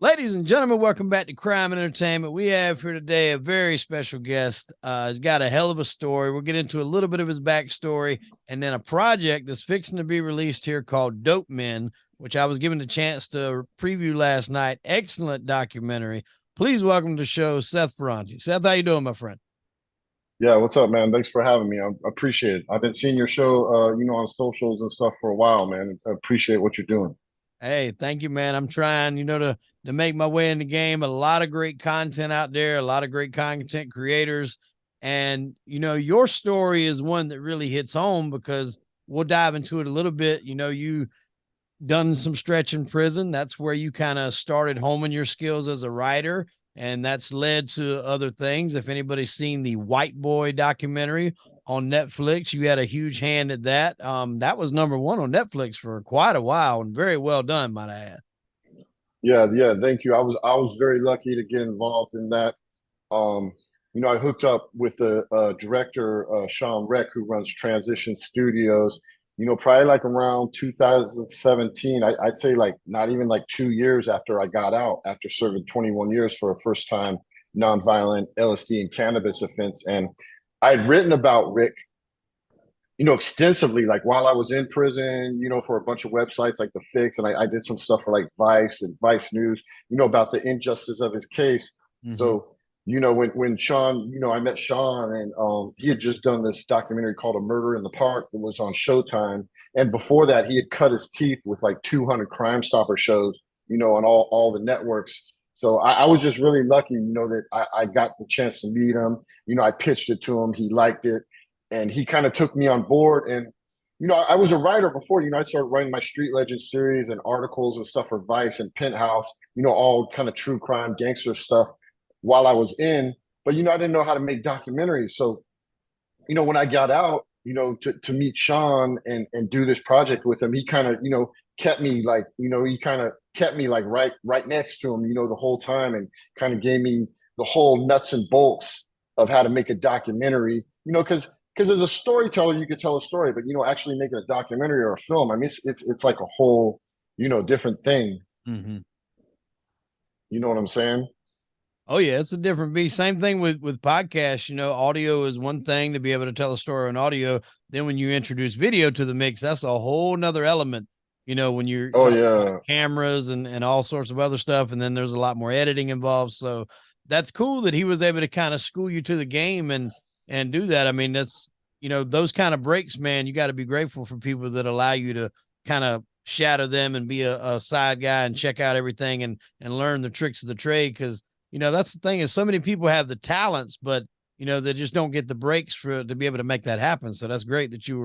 Ladies and gentlemen, welcome back to Crime and Entertainment. We have here today a very special guest. He's got a hell of a story. We'll get into a little bit of his backstory and then a project that's fixing to be released here called Dope Men, which I was given the chance to preview last night. Excellent documentary. Please welcome to the show, Seth Ferranti. Seth, how you doing, my friend? Yeah, what's up, man? Thanks for having me. I appreciate it. I've been seeing your show, on socials and stuff for a while, man. I appreciate what you're doing. Hey, thank you, man. I'm trying, to make my way in the game. A lot of great content out there, a lot of great content creators. And, your story is one that really hits home because we'll dive into it a little bit. You done some stretch in prison. That's where you kind of started homing your skills as a writer. And that's led to other things. If anybody's seen the White Boy documentary on Netflix, you had a huge hand at that. That was number one on Netflix for quite a while and very well done, might I add. Yeah, thank you. I was very lucky to get involved in that. Um, I hooked up with the director Sean Reck, who runs Transition Studios. Probably like around 2017. I'd say like not even like 2 years after I got out, after serving 21 years for a first time nonviolent LSD and cannabis offense, and I had written about Rick extensively, like while I was in prison, for a bunch of websites like The Fix, and I did some stuff for like Vice and Vice News, about the injustice of his case. Mm-hmm. So, when Sean, I met Sean, and he had just done this documentary called A Murder in the Park that was on Showtime. And before that, he had cut his teeth with like 200 Crime Stopper shows, on all the networks. So I was just really lucky, that I got the chance to meet him. I pitched it to him. He liked it, and he kind of took me on board. And I was a writer before. I started writing my Street Legend series and articles and stuff for Vice and Penthouse, all kind of true crime gangster stuff while I was in. But I didn't know how to make documentaries. So when I got out, to meet Sean and do this project with him, he kind of kept me like he kind of kept me like right next to him, the whole time, and kind of gave me the whole nuts and bolts of how to make a documentary. Because as a storyteller, you could tell a story, but actually making a documentary or a film, I mean, it's like a whole different thing. Mm-hmm. You know what I'm saying? Oh yeah, it's a different beast. Same thing with podcasts. Audio is one thing to be able to tell a story on audio. Then when you introduce video to the mix, that's a whole nother element. When you're Oh talking about yeah. cameras and all sorts of other stuff, and then there's a lot more editing involved. So that's cool that he was able to kind of school you to the game and do that. I mean, that's those kind of breaks, man. You got to be grateful for people that allow you to kind of shadow them and be a side guy and check out everything and learn the tricks of the trade because that's the thing is so many people have the talents, but they just don't get the breaks to be able to make that happen. So that's great that you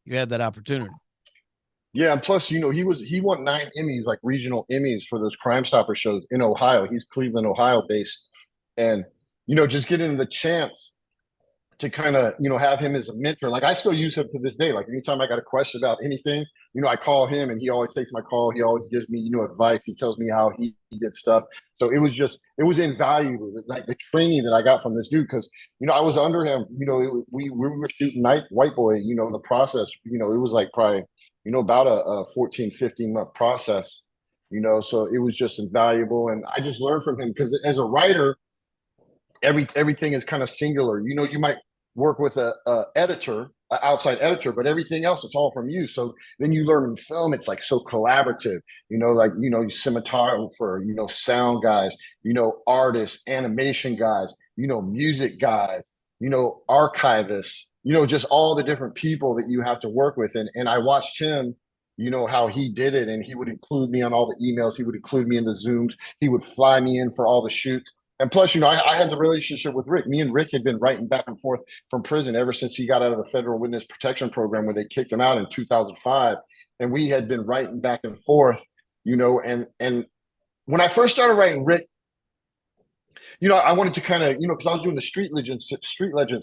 had that opportunity. Yeah, and plus, he won 9 Emmys, like regional Emmys for those Crime Stopper shows in Ohio. He's Cleveland, Ohio based. And, just getting the chance to kind of have him as a mentor. Like I still use him to this day. Like anytime I got a question about anything, I call him and he always takes my call. He always gives me advice. He tells me how he did stuff. So it was invaluable, like the training that I got from this dude, because I was under him. We were shooting White Boy. The process. It was like probably about a 14, 15 month process. So it was just invaluable, and I just learned from him because as a writer, everything is kind of singular. You might work with a editor, an outside editor, but everything else it's all from you. So then you learn in film, it's like so collaborative. Like cinematographer, sound guys, artists, animation guys, music guys, archivists, just all the different people that you have to work with. And I watched him. How he did it, and he would include me on all the emails. He would include me in the Zooms. He would fly me in for all the shoots. And plus, I had the relationship with Rick. Me and Rick had been writing back and forth from prison ever since he got out of the federal witness protection program where they kicked him out in 2005. And we had been writing back and forth, and when I first started writing Rick, I wanted to kind of, because I was doing the Street Legend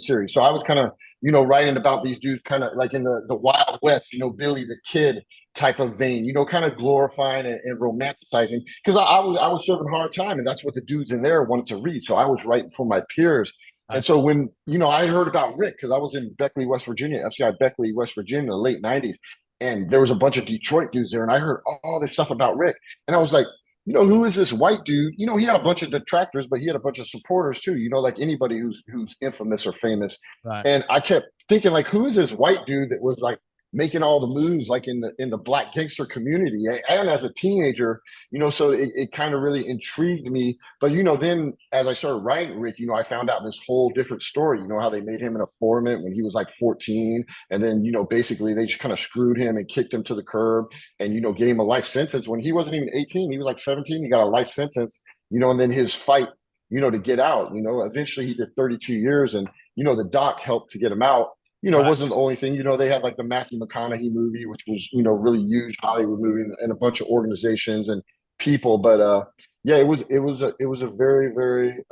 series. So I was kind of, writing about these dudes kind of like in the Wild West, Billy the Kid type of vein, kind of glorifying and romanticizing. Because I was serving hard time, and that's what the dudes in there wanted to read. So I was writing for my peers. And so when, I heard about Rick, because I was in Beckley, West Virginia, FCI Beckley, West Virginia, in the late 90s. And there was a bunch of Detroit dudes there. And I heard all this stuff about Rick. And I was like, who is this white dude? He had a bunch of detractors, but he had a bunch of supporters too, like anybody who's infamous or famous. Right. And I kept thinking, like, who is this white dude that was like making all the moves like in the black gangster community? And as a teenager, so it kind of really intrigued me. But then as I started writing, Rick, I found out this whole different story, how they made him an informant when he was like 14. And then, basically they just kind of screwed him and kicked him to the curb and gave him a life sentence when he wasn't even 18. He was like 17. He got a life sentence, and then his fight, to get out. Eventually he did 32 years, and the doc helped to get him out. Right. Wasn't the only thing. They had like the Matthew McConaughey movie, which was really huge Hollywood movie, and a bunch of organizations and people. But yeah, it was a very very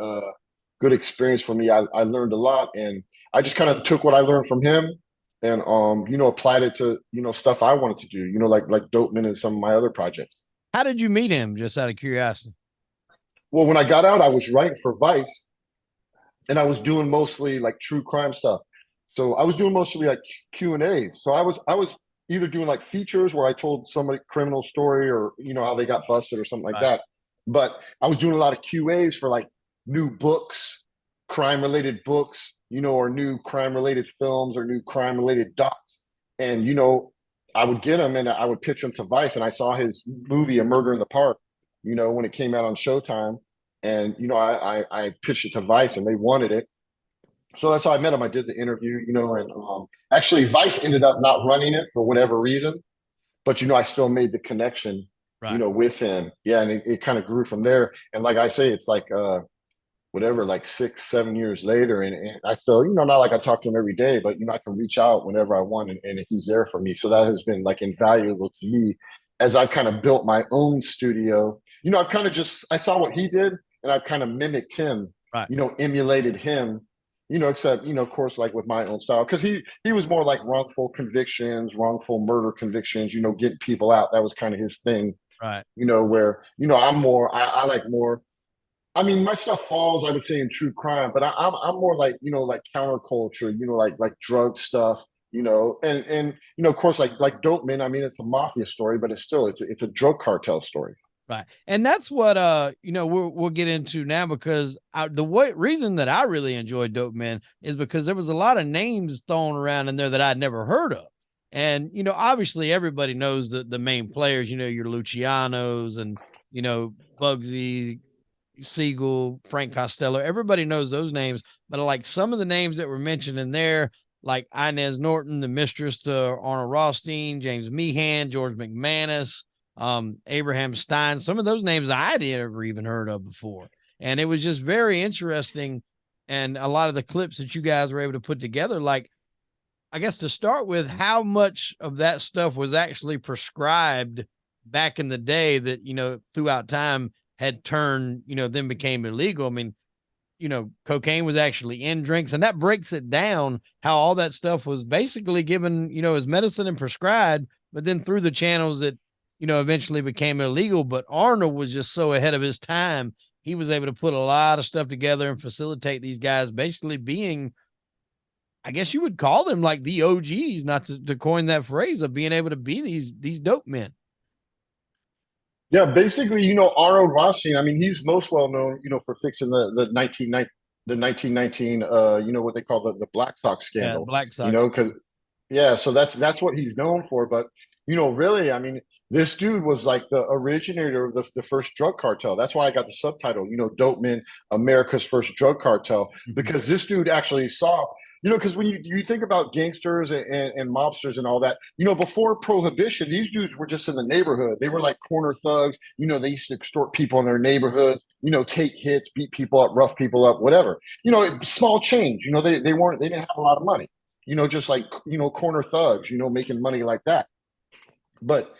good experience for me. I learned a lot, and I just kind of took what I learned from him and applied it to stuff I wanted to do, like Dopeman and some of my other projects. How did you meet him, just out of curiosity? Well, when I got out, I was writing for Vice, and I was doing mostly like true crime stuff. So I was doing mostly like Q&As. So I was either doing like features where I told somebody criminal story, or how they got busted or something like Right. that. But I was doing a lot of QAs for like new books, crime related books, or new crime related films or new crime related docs. And I would get them and I would pitch them to Vice. And I saw his movie A Murder in the Park, when it came out on Showtime. And I pitched it to Vice and they wanted it. So that's how I met him. I did the interview, and actually Vice ended up not running it for whatever reason, but I still made the connection, Right. with him. Yeah, and it kind of grew from there. And like I say, it's like whatever, like 6-7 years later, and I still, not like I talk to him every day, but I can reach out whenever I want, and he's there for me. So that has been like invaluable to me as I've kind of built my own studio. I've kind of just I saw what he did, and I've kind of mimicked him, Right. Emulated him, except, of course, like with my own style, because he was more like wrongful convictions, wrongful murder convictions, getting people out. That was kind of his thing, Right. where, I'm more, I like more, I mean, my stuff falls, I would say, in true crime, but I'm more like, like counterculture, like drug stuff, and of course, like Dopeman. I mean, it's a mafia story, but it's a drug cartel story. Right. And that's what we'll get into now, because reason that I really enjoyed Dope Man is because there was a lot of names thrown around in there that I'd never heard of. And obviously everybody knows the main players, your Lucianos and Bugsy Siegel, Frank Costello. Everybody knows those names, but like some of the names that were mentioned in there, like Inez Norton, the mistress to Arnold Rothstein, James Meehan, George McManus, Abraham Stein, some of those names I had never even heard of before. And it was just very interesting. And a lot of the clips that you guys were able to put together, like, I guess to start with, how much of that stuff was actually prescribed back in the day that, throughout time had turned, then became illegal. I mean, cocaine was actually in drinks, and that breaks it down how all that stuff was basically given, as medicine and prescribed, but then through the channels that, eventually became illegal. But Arnold was just so ahead of his time. He was able to put a lot of stuff together and facilitate these guys basically being, I guess you would call them like the OGs, not to coin that phrase, of being able to be these dope men. Yeah, basically, Arnold Rothstein. I mean, he's most well known, for fixing the 1919, what they call the Black Sox Yeah, scandal. Black Sox. Because yeah, so that's what he's known for. But really, I mean, this dude was like the originator of the first drug cartel. That's why I got the subtitle, Dope Men, America's First Drug Cartel, because this dude actually saw, because when you think about gangsters and mobsters and all that, before Prohibition, these dudes were just in the neighborhood. They were like corner thugs. They used to extort people in their neighborhood, take hits, beat people up, rough people up, whatever. Small change. They didn't have a lot of money. Just like corner thugs, making money like that. But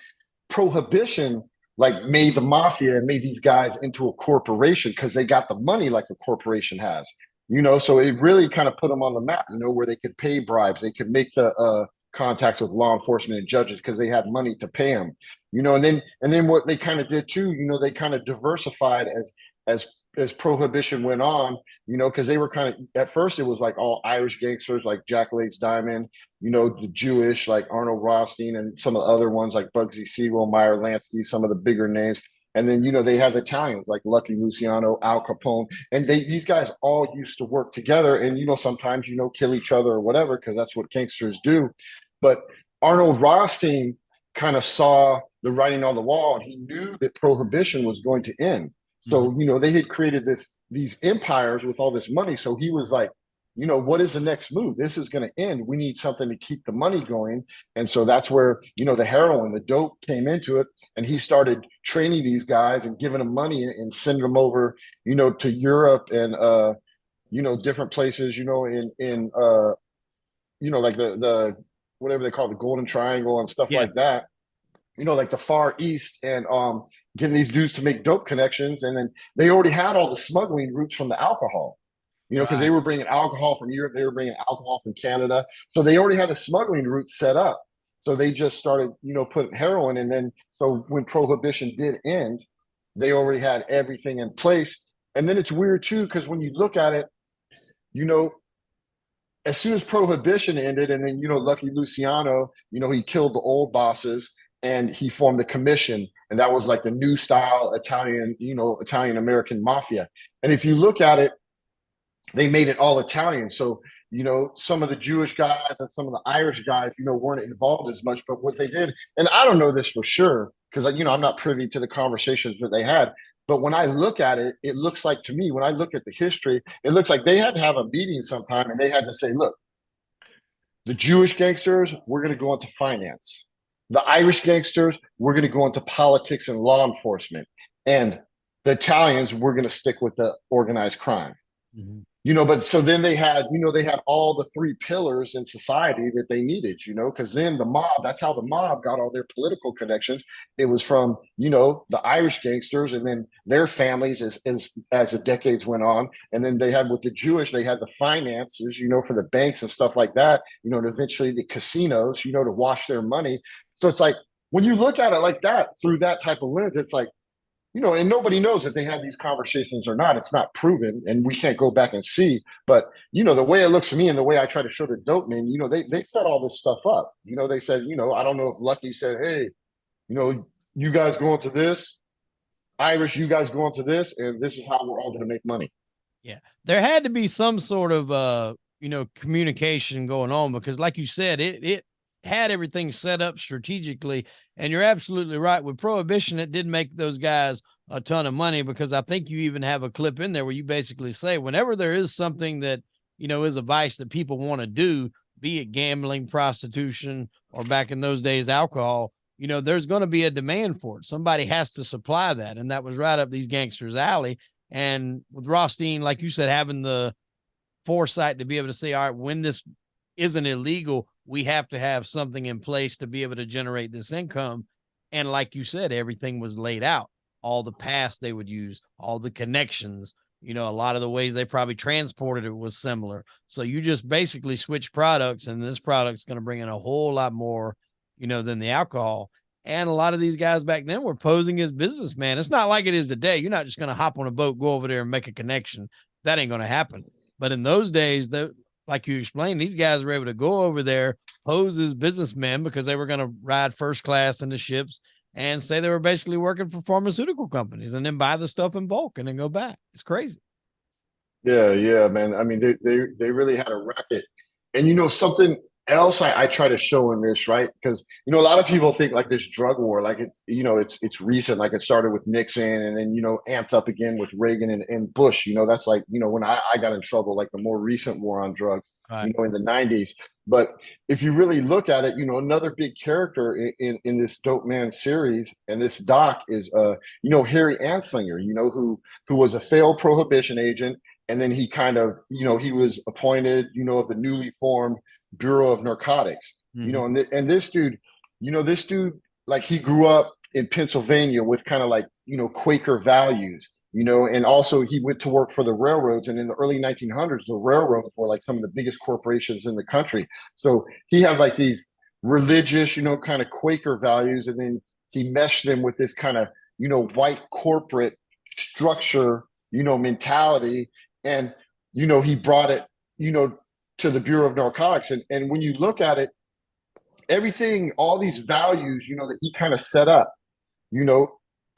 Prohibition like made the mafia and made these guys into a corporation because they got the money like a corporation has. So it really kind of put them on the map, where they could pay bribes, they could make the contacts with law enforcement and judges because they had money to pay them. And then what they kind of did too, they kind of diversified as Prohibition went on, because they were kind of, at first it was like all Irish gangsters like Jack Lake's Diamond, the Jewish like Arnold Rothstein and some of the other ones like Bugsy Siegel, Meyer Lansky, some of the bigger names. And then, they have Italians like Lucky Luciano, Al Capone, and these guys all used to work together and, sometimes, kill each other or whatever, because that's what gangsters do. But Arnold Rothstein kind of saw the writing on the wall, and he knew that prohibition was going to end. So, they had created these empires with all this money. So he was like, what is the next move? This is going to end. We need something to keep the money going. And so that's where, the heroin, the dope came into it. And he started training these guys and giving them money and sending them over, to Europe and, different places, like the whatever they call the Golden Triangle and stuff like that, like the Far East, and getting these dudes to make dope connections. And then they already had all the smuggling routes from the alcohol, because they were bringing alcohol from Europe, they were bringing alcohol from Canada. So they already had a smuggling route set up. So they just started, putting heroin. And then, so when Prohibition did end, they already had everything in place. And then it's weird too, because when you look at it, as soon as Prohibition ended, and then, Lucky Luciano, he killed the old bosses and he formed the Commission. And that was like the new style Italian, Italian American mafia. And if you look at it, they made it all Italian. So, some of the Jewish guys and some of the Irish guys, weren't involved as much. But what they did, and I don't know this for sure, because, I'm not privy to the conversations that they had. But when I look at it, it looks like, to me, when I look at the history, it looks like they had to have a meeting sometime and they had to say, look, the Jewish gangsters, we're going to go into finance. The Irish gangsters, we're going to go into politics and law enforcement. And the Italians, we're going to stick with the organized crime. But so then they had all the three pillars in society that they needed, because then the mob, that's how the mob got all their political connections. It was from, the Irish gangsters and then their families as the decades went on. And then they had with the Jewish, they had the finances, for the banks and stuff like that, and eventually the casinos, to wash their money. So it's like, when you look at it like that, through that type of lens, it's like, and nobody knows if they had these conversations or not. It's not proven, and we can't go back and see. But, the way it looks to me and the way I try to show the dope men, they set all this stuff up. They said, I don't know if Lucky said, hey, you guys go into this, Irish, you guys go into this, and this is how we're all going to make money. Yeah. There had to be some sort of, communication going on, because like you said, it had everything set up strategically. And you're absolutely right. With Prohibition, it did make those guys a ton of money, because I think you even have a clip in there where you basically say, whenever there is something that, is a vice that people want to do, be it gambling, prostitution, or back in those days, alcohol, there's going to be a demand for it. Somebody has to supply that. And that was right up these gangsters' alley. And with Rothstein, like you said, having the foresight to be able to say, all right, when this isn't illegal, we have to have something in place to be able to generate this income. And like you said, everything was laid out, all the past they would use, all the connections, a lot of the ways they probably transported it was similar. So you just basically switch products, and this product's going to bring in a whole lot more, than the alcohol. And a lot of these guys back then were posing as businessmen. It's not like it is today. You're not just going to hop on a boat, go over there and make a connection. That ain't going to happen. But in those days, like you explained, these guys were able to go over there, pose as businessmen, because they were going to ride first class in the ships and say they were basically working for pharmaceutical companies, and then buy the stuff in bulk and then go back. It's crazy. Yeah, man. I mean, they really had a racket. And something else I try to show in this, right? Because a lot of people think like this drug war, like it's recent, like it started with Nixon and then amped up again with Reagan and Bush. That's like when I got in trouble, like the more recent war on drugs, Right. in the 90s. But if you really look at it, another big character in this Dope Man series and this doc is Harry Anslinger, who was a failed prohibition agent. And then he kind of, he was appointed, of the newly formed Bureau of Narcotics, and this dude, like he grew up in Pennsylvania with kind of like, Quaker values, and also he went to work for the railroads. And in the early 1900s, the railroads were like some of the biggest corporations in the country. So he had like these religious, kind of Quaker values. And then he meshed them with this kind of, white corporate structure, mentality. And, he brought it, to the Bureau of Narcotics. And when you look at it, everything, all these values, that he kind of set up,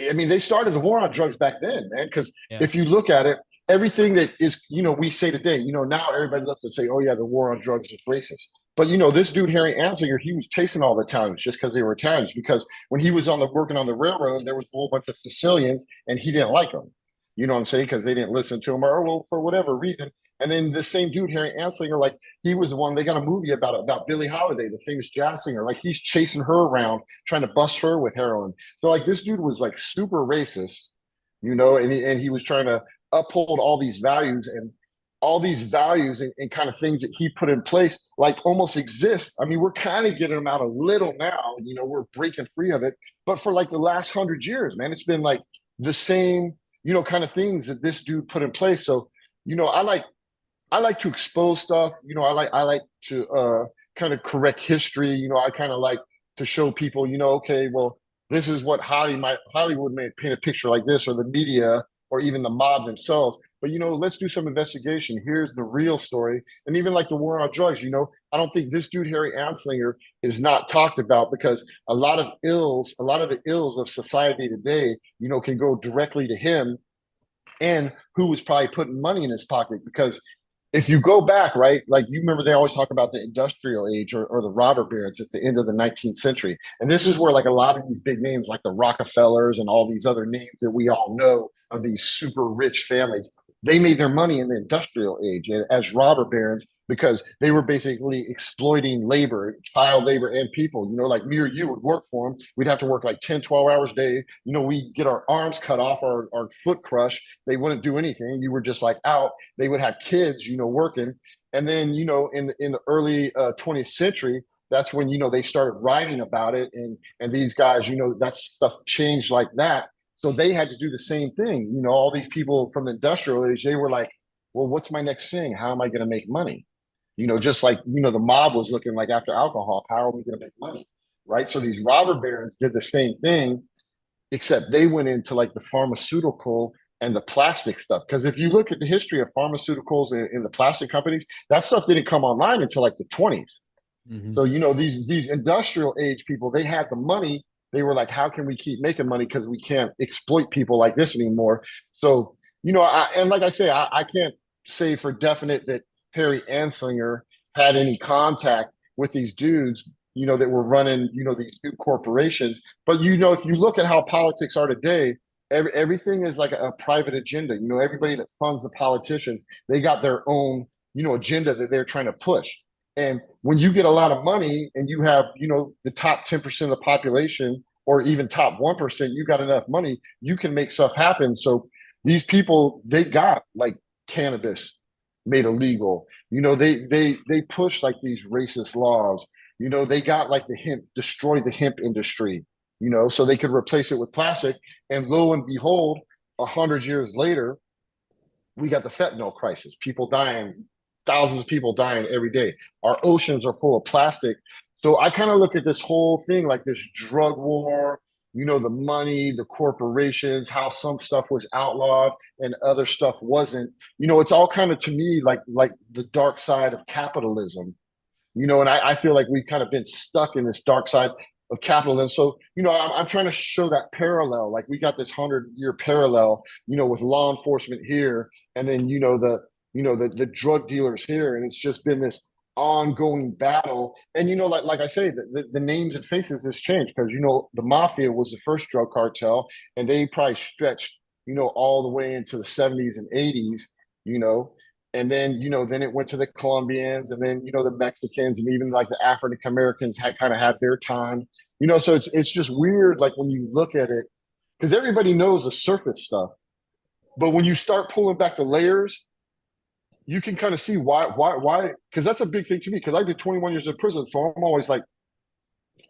I mean, they started the war on drugs back then, man. Because Yeah. if you look at it, everything that is, we say today, now everybody loves to say, oh, yeah, the war on drugs is racist. But, this dude, Harry Anslinger, he was chasing all the Italians just because they were Italians. Because when he was working on the railroad, there was a whole bunch of Sicilians and he didn't like them. You know what I'm saying? Because they didn't listen to him or, well, for whatever reason. And then the same dude, Harry Anslinger, like he was the one, they got a movie about Billie Holiday, the famous jazz singer. Like he's chasing her around, trying to bust her with heroin. So like this dude was like super racist, and he was trying to uphold all these values and kind of things that he put in place, like almost exist. I mean, we're kind of getting them out a little now, we're breaking free of it. But for like the last 100 years, man, it's been like the same, kind of things that this dude put in place. So, I like to expose stuff. I like to kind of correct history. I kind of like to show people, okay, well, this is what Hollywood may paint a picture like this, or the media, or even the mob themselves. But let's do some investigation. Here's the real story. And even like the war on drugs, I don't think this dude Harry Anslinger is not talked about, because a lot of the ills of society today, can go directly to him, and who was probably putting money in his pocket. Because if you go back, right, like you remember they always talk about the industrial age, or the robber barons at the end of the 19th century. And this is where like a lot of these big names like the Rockefellers and all these other names that we all know of, these super rich families, they made their money in the industrial age as robber barons, because they were basically exploiting labor, child labor, and people. Like me or you would work for them. We'd have to work like 10, 12 hours a day. We get our arms cut off, our foot crushed. They wouldn't do anything. You were just like out. They would have kids, working. And then, in the early 20th century, that's when, they started writing about it. And these guys, that stuff changed like that. So they had to do the same thing. All these people from the industrial age, they were like, well, what's my next thing? How am I going to make money? Just like, the mob was looking like after alcohol, how are we going to make money? Right. So these robber barons did the same thing, except they went into like the pharmaceutical and the plastic stuff. Because if you look at the history of pharmaceuticals and the plastic companies, that stuff didn't come online until like the 20s. Mm-hmm. So, these industrial age people, they had the money. They were like, how can we keep making money? Because we can't exploit people like this anymore. So, and like I say, I can't say for definite that Harry Anslinger had any contact with these dudes, that were running, these new corporations. But, if you look at how politics are today, everything is like a private agenda. Everybody that funds the politicians, they got their own, agenda that they're trying to push. And when you get a lot of money and you have, the top 10% of the population, or even top 1%, you got enough money, you can make stuff happen. So these people, they got like cannabis made illegal. They push like these racist laws. They got like destroy the hemp industry, so they could replace it with plastic. And lo and behold, 100 years later, we got the fentanyl crisis. People dying, thousands of people dying every day. Our oceans are full of plastic. So I kind of look at this whole thing like this drug war, the money, the corporations, how some stuff was outlawed and other stuff wasn't. It's all kind of, to me, like the dark side of capitalism. And I feel like we've kind of been stuck in this dark side of capitalism. So, I'm trying to show that parallel. Like we got this 100-year parallel, with law enforcement here, and then the drug dealers here, and it's just been this ongoing battle. And like I say, the names and faces has changed, because the Mafia was the first drug cartel, and they probably stretched all the way into the 70s and 80s. And then it went to the Colombians, and then the Mexicans, and even like the African Americans had kind of had their time. So it's just weird, like when you look at it, because everybody knows the surface stuff, but when you start pulling back the layers, you can kind of see why. Because that's a big thing to me. Because I did 21 years in prison, so I'm always like,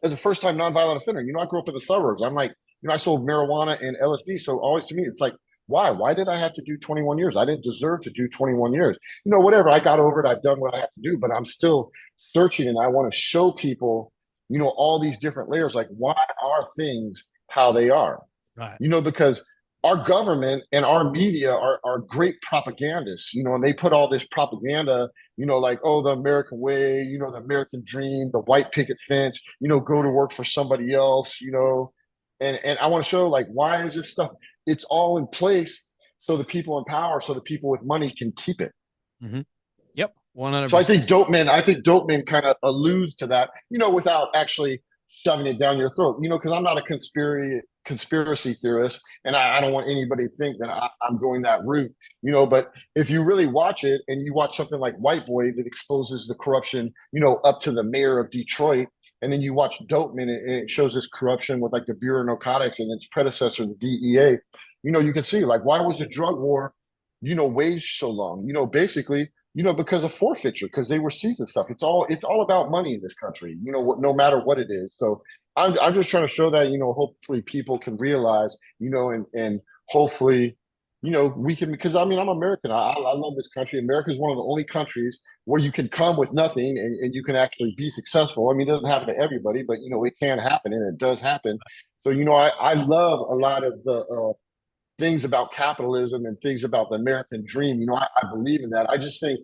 as a first time nonviolent offender, I grew up in the suburbs. I'm like, I sold marijuana and LSD, so always to me, it's like, why? Why did I have to do 21 years? I didn't deserve to do 21 years. Whatever. I got over it. I've done what I have to do, but I'm still searching, and I want to show people, all these different layers. Like, why are things how they are? Right. Because our government and our media are great propagandists, and they put all this propaganda, like, oh, the American way, the American dream, the white picket fence, go to work for somebody else, And I want to show like, why is this stuff? It's all in place so the people in power, so the people with money can keep it. Mm-hmm. Yep. So 100%. I think Dope Man kind of alludes to that, without actually shoving it down your throat, because I'm not a conspiracy theorist, and I don't want anybody to think that I'm going that route, but if you really watch it and you watch something like White Boy that exposes the corruption, up to the mayor of Detroit, and then you watch Dope Man and it shows this corruption with like the Bureau of Narcotics and its predecessor, the DEA, you can see like, why was the drug war, waged so long, basically, because of forfeiture, because they were seizing stuff. It's all about money in this country, no matter what it is. So I'm just trying to show that, hopefully people can realize, and hopefully, we can, because I'm American. I love this country. America is one of the only countries where you can come with nothing and you can actually be successful. It doesn't happen to everybody, but it can happen, and it does happen. So, I love a lot of the things about capitalism and things about the American dream. I believe in that. I just think,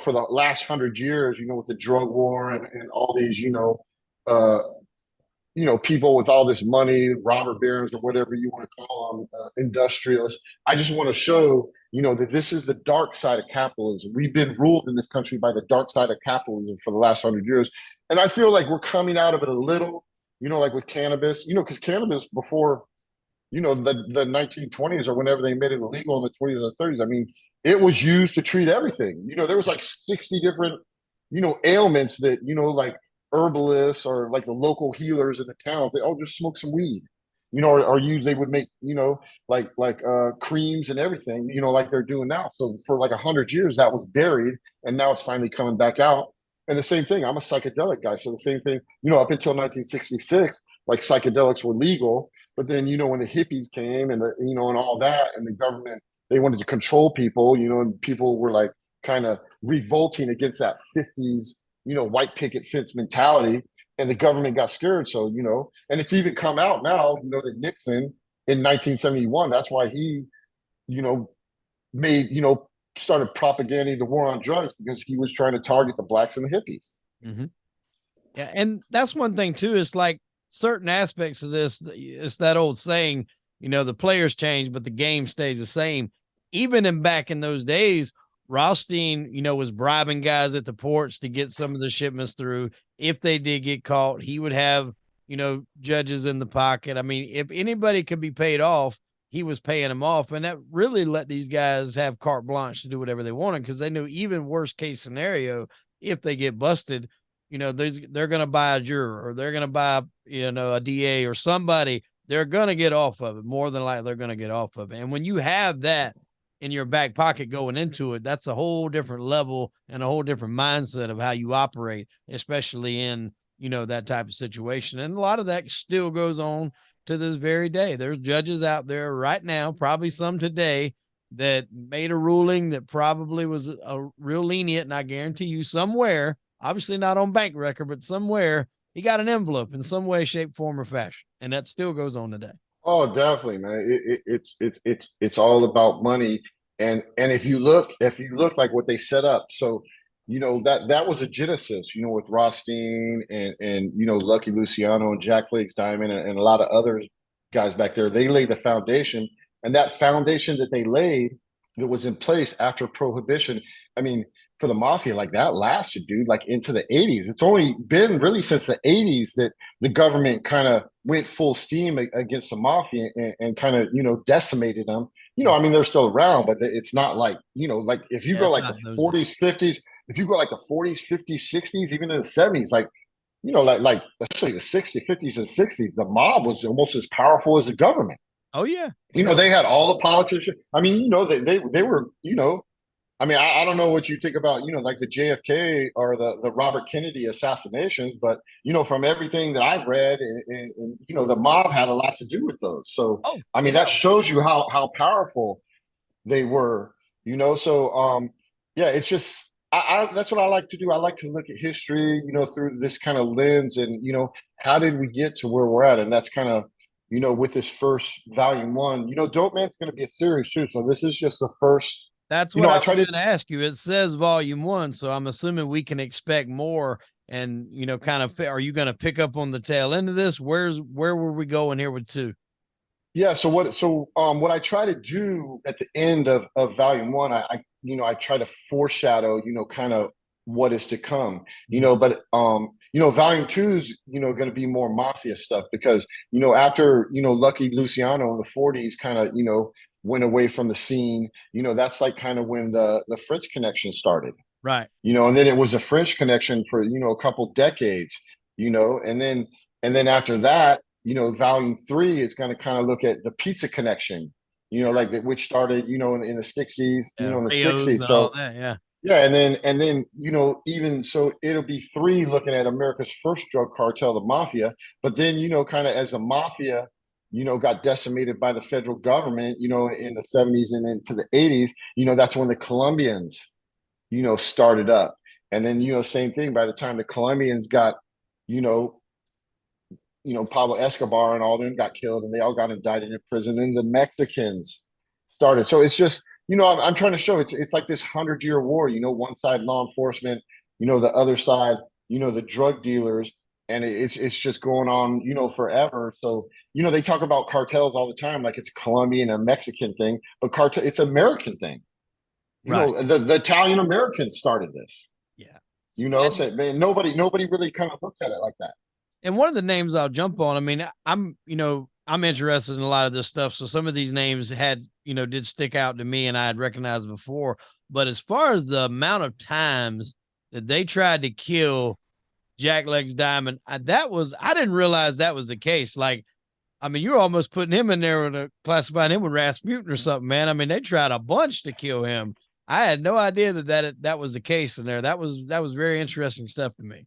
for the last 100 years, with the drug war and all these, uh, people with all this money, robber barons or whatever you want to call them, industrialists. I just want to show, that this is the dark side of capitalism. We've been ruled in this country by the dark side of capitalism for the last 100 years. And I feel like we're coming out of it a little, like with cannabis, because cannabis before, the 1920s or whenever they made it illegal in the 20s or 30s. It was used to treat everything. There was like 60 different, ailments that, like herbalists or like the local healers in the town, they all just smoke some weed, or use, they would make, like creams and everything, like they're doing now. So for like 100 years, that was buried, and now it's finally coming back out. And the same thing, I'm a psychedelic guy. So the same thing, up until 1966, like psychedelics were legal. But then, when the hippies came and and all that, and the government, they wanted to control people, and people were like kind of revolting against that 50s, white picket fence mentality, and the government got scared. So, and it's even come out now, that Nixon in 1971, that's why he, you know, made, started propagating the war on drugs, because he was trying to target the blacks and the hippies. Mm-hmm. Yeah. And that's one thing too. It's like certain aspects of this. It's that old saying, the players change, but the game stays the same. Even back in those days, Rothstein, was bribing guys at the ports to get some of the shipments through. If they did get caught, he would have, judges in the pocket. If anybody could be paid off, he was paying them off. And that really let these guys have carte blanche to do whatever they wanted, because they knew even worst case scenario, if they get busted, they're going to buy a juror, or they're going to buy, a DA or somebody. They're going to get off of it. More than likely, they're going to get off of it. And when you have that in your back pocket going into it, that's a whole different level and a whole different mindset of how you operate, especially in, that type of situation. And a lot of that still goes on to this very day. There's judges out there right now, probably some today, that made a ruling that probably was a real lenient. And I guarantee you somewhere, obviously not on bank record, but somewhere he got an envelope in some way, shape, form, or fashion. And that still goes on today. Oh, definitely, man. It's all about money. And if you look like what they set up, so that was a genesis, with Rothstein and Lucky Luciano and Jack Blake's Diamond and a lot of other guys back there. They laid the foundation, and that foundation that they laid that was in place after Prohibition. I mean, for the Mafia, like that lasted, dude, like into the 80s. It's only been really since the 80s that the government kind of went full steam against the Mafia and kind of, decimated them. They're still around, but it's not like, like if you go like the 40s, 50s, if you go like the 40s, 50s, 60s, even in the 70s, like, like especially the 60s, 50s, and 60s, the mob was almost as powerful as the government. Oh, yeah. They had all the politicians. They were, I don't know what you think about, like the JFK or the Robert Kennedy assassinations, but, from everything that I've read, and the mob had a lot to do with those. So, that shows you how powerful they were, So, yeah, it's just, that's what I like to do. I like to look at history, through this kind of lens, and, how did we get to where we're at? And that's kind of, with this first volume one, Dope Man's going to be a series too. So this is just the first. That's what I was going to ask you. It says volume one, so I'm assuming we can expect more and kind of, are you going to pick up on the tail end of this? Where were we going here with 2? Yeah. So what I try to do at the end of volume one, I try to foreshadow, kind of what is to come, but volume two is, going to be more mafia stuff because, after, Lucky Luciano in the 40s kind of, went away from the scene, that's like kind of when the French Connection started. Right. And then it was a French Connection for, a couple decades, and then after that, volume three is going to kind of look at the pizza connection, like that, which started, in the 60s, Yeah, in the Rios 60s. and all So that. Yeah. yeah, and then, even so it'll be three looking at America's first drug cartel, the Mafia. But then, kind of as the Mafia, got decimated by the federal government, in the 70s and into the 80s, that's when the Colombians, started up. And then, same thing, by the time the Colombians got, you know, Pablo Escobar and all them got killed and they all got indicted in prison. And the Mexicans started. So it's just, I'm trying to show it's like this 100-year war, one side law enforcement, the other side, the drug dealers. And it's just going on, forever. So, they talk about cartels all the time, like it's a Colombian and Mexican thing, but cartel, it's an American thing. Right. The Italian Americans started this, Yeah. And so man, nobody really kind of looks at it like that. one of the names I'll jump on, I mean, I'm interested in a lot of this stuff. So some of these names did stick out to me and I had recognized before. But as far as the amount of times that they tried to kill Jack Legs Diamond, I didn't realize that was the case. Like, I mean, you're almost putting him in there with classifying him with Rasputin or something, man. I mean, they tried a bunch to kill him. I had no idea that was the case in there. That was very interesting stuff to me.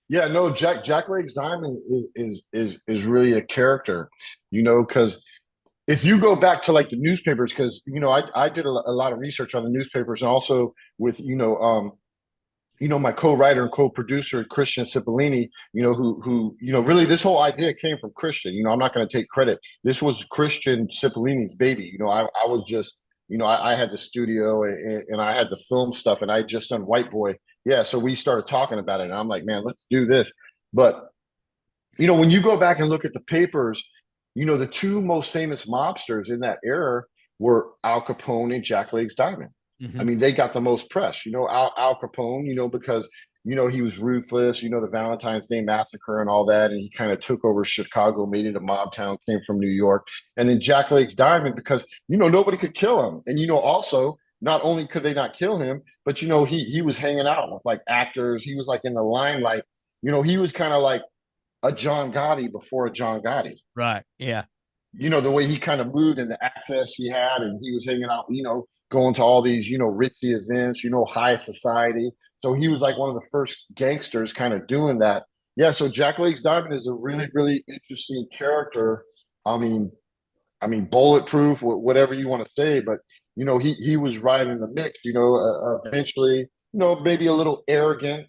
Yeah, no, Jack Legs Diamond is really a character, because if you go back to like the newspapers, because I did a lot of research on the newspapers and also with my co-writer and co-producer Christian Cipollini, who really this whole idea came from Christian. I'm not going to take credit. This was Christian Cipollini's baby. I was just I had the studio and I had the film stuff and I had just done White Boy. Yeah, so we started talking about it and I'm like, man, let's do this. But when you go back and look at the papers, the two most famous mobsters in that era were Al Capone and Jack Legs Diamond. I mean, they got the most press, Al Capone, because, he was ruthless, the Valentine's Day Massacre and all that. And he kind of took over Chicago, made it a mob town, came from New York. And then Jack Legs Diamond, because, nobody could kill him. And, also, not only could they not kill him, but, he was hanging out with like actors. He was like in the limelight. He was kind of like a John Gotti before a John Gotti. Right. Yeah. The way he kind of moved and the access he had, and he was hanging out, going to all these, ritzy events, high society. So he was like one of the first gangsters kind of doing that. Yeah. So Jack Legs Diamond is a really, really interesting character. I mean, bulletproof, whatever you want to say, but he was right in the mix. Eventually, maybe a little arrogant.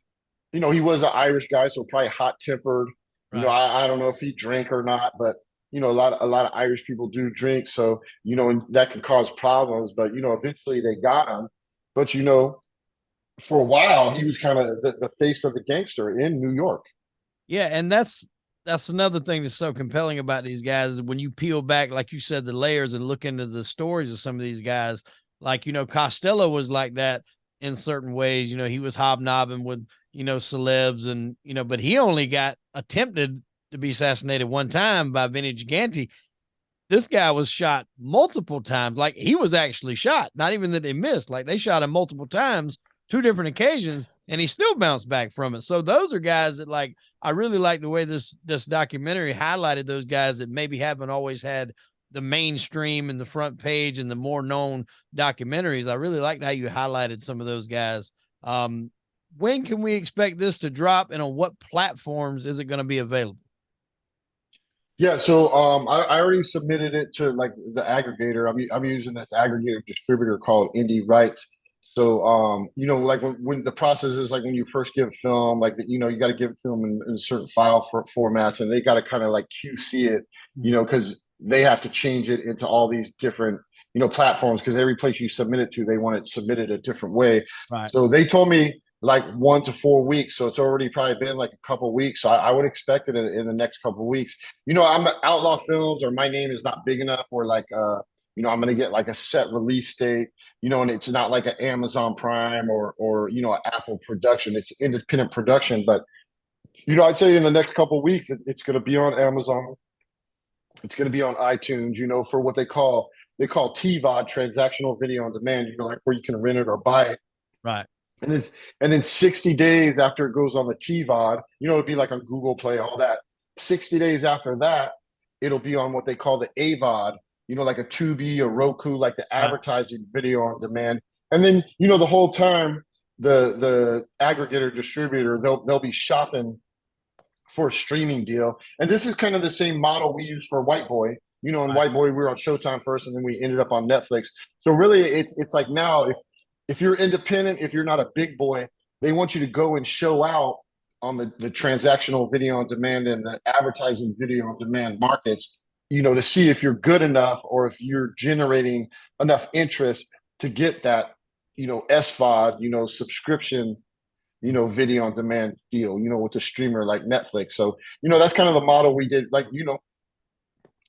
He was an Irish guy, so probably hot tempered. Right. I don't know if he drank or not, but a lot of Irish people do drink, so and that can cause problems. But eventually they got him. But for a while he was kind of the face of the gangster in New York. Yeah, and that's another thing that's so compelling about these guys is when you peel back, like you said, the layers and look into the stories of some of these guys. Like Costello was like that in certain ways. He was hobnobbing with celebs and but he only got attempted to be assassinated one time by Vinny Gigante. This guy was shot multiple times. Like he was actually shot, not even that they missed. Like they shot him multiple times, 2 different occasions, and he still bounced back from it. So those are guys that like, I really like the way this documentary highlighted those guys that maybe haven't always had the mainstream and the front page and the more known documentaries. I really liked how you highlighted some of those guys. When can we expect this to drop and on what platforms is it going to be available? Yeah, so I already submitted it to like the aggregator. I'm using this aggregator distributor called Indie Rights. So like when the process is like when you first give film, like you got to give it to them in certain file formats, and they got to kind of like QC it, because they have to change it into all these different platforms because every place you submit it to, they want it submitted a different way. Right. So they told me like 1 to 4 weeks. So it's already probably been like a couple weeks. So I would expect it in the next couple weeks. I'm Outlaw Films, or my name is not big enough where like I'm gonna get like a set release date, and it's not like an Amazon Prime or an Apple production. It's independent production. But I'd say in the next couple of weeks it's gonna be on Amazon. It's gonna be on iTunes, for what they call TVOD, transactional video on demand, like where you can rent it or buy it. Right. And then 60 days after it goes on the TVOD, it'll be like on Google Play, all that. 60 days after that, it'll be on what they call the AVOD, like a Tubi or Roku, like the Right. advertising video on demand. And then, the whole time, the aggregator distributor, they'll be shopping for a streaming deal. And this is kind of the same model we use for White Boy. In Right. White Boy, we were on Showtime first, and then we ended up on Netflix. So really, it's like now, if you're independent, if you're not a big boy, they want you to go and show out on the transactional video on demand and the advertising video on demand markets, to see if you're good enough or if you're generating enough interest to get that, SVOD, subscription, video on demand deal, with the streamer like Netflix. So, that's kind of the model we did. Like,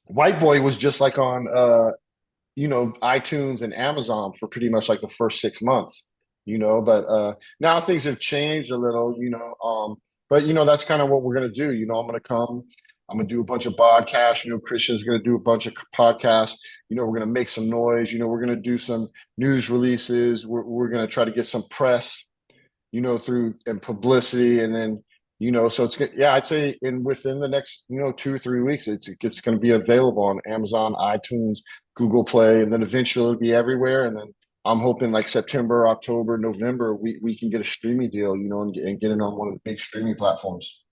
White Boy was just like on iTunes and Amazon for pretty much like the first 6 months, but now things have changed a little, but that's kind of what we're gonna do. I'm gonna do a bunch of podcasts. Christian's gonna do a bunch of podcasts. We're gonna make some noise. We're gonna do some news releases. We're gonna try to get some press, through and publicity, and then so it's good. Yeah, I'd say within the next 2 or 3 weeks, it's going to be available on Amazon, iTunes, Google Play, and then eventually it'll be everywhere. And then I'm hoping like September, October, November, we can get a streaming deal, and get it on one of the big streaming platforms.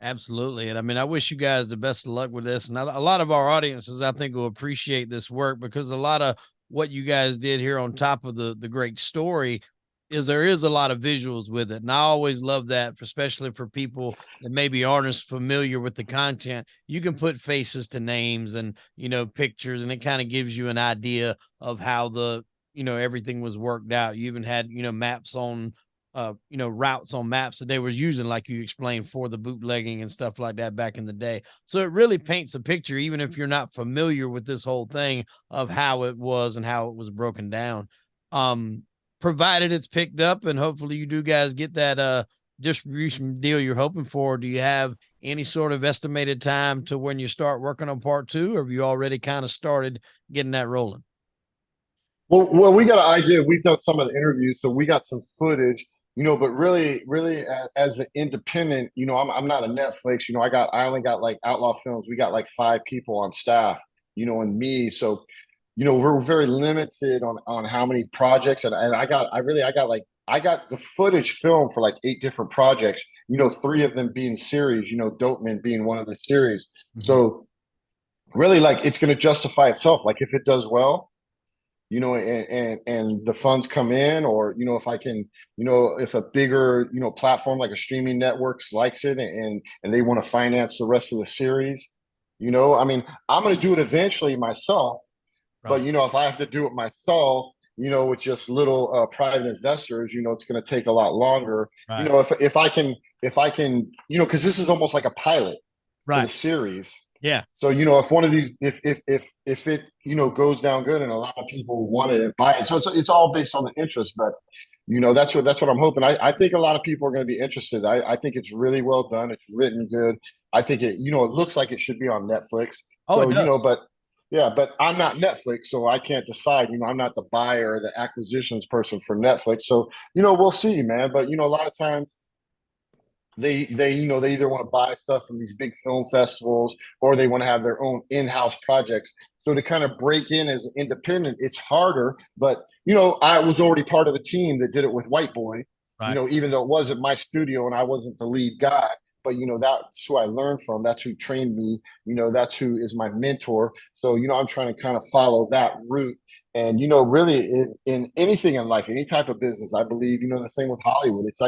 Absolutely. And I mean, I wish you guys the best of luck with this. And a lot of our audiences, I think, will appreciate this work, because a lot of what you guys did here on top of the great story is there is a lot of visuals with it. And I always love that, especially for people that maybe aren't as familiar with the content. You can put faces to names and, pictures, and it kind of gives you an idea of how everything was worked out. You even had, maps on, routes on maps that they were using, like you explained, for the bootlegging and stuff like that back in the day. So it really paints a picture, even if you're not familiar with this whole thing, of how it was and how it was broken down. Provided it's picked up, and hopefully you do guys get that distribution deal you're hoping for. Do you have any sort of estimated time to when you start working on part 2, or have you already kind of started getting that rolling? Well, we got an idea. We've done some of the interviews, so we got some footage. But really, as an independent, I'm not a Netflix. I only got like Outlaw Films. We got like 5 people on staff, and me. So we're very limited on how many projects, and I got the footage filmed for like 8 different projects, 3 of them being series, Dopeman being one of the series. Mm-hmm. So really, like, it's going to justify itself. Like, if it does well, and the funds come in, or if I can, if a bigger platform like a streaming networks likes it, and they want to finance the rest of the series, I mean, I'm going to do it eventually myself. Right. But if I have to do it myself, with just little private investors, it's going to take a lot longer. Right. If I can, because this is almost like a pilot, right, for the series. Yeah. So if one of these, if it goes down good and a lot of people want it and buy it, so it's all based on the interest. But that's what I'm hoping. I think a lot of people are going to be interested. I think it's really well done. It's written good. I think it looks like it should be on Netflix. Oh, so, it does. But. Yeah, but I'm not Netflix, so I can't decide. I'm not the buyer or the acquisitions person for Netflix. So, we'll see, man. But a lot of times they either want to buy stuff from these big film festivals, or they want to have their own in-house projects. So to kind of break in as an independent, it's harder. But I was already part of a team that did it with White Boy. Right. Even though it wasn't my studio and I wasn't the lead guy. But that's who I learned from. That's who trained me. That's who is my mentor. So I'm trying to kind of follow that route. And really, in anything in life, any type of business, I believe the thing with Hollywood, it's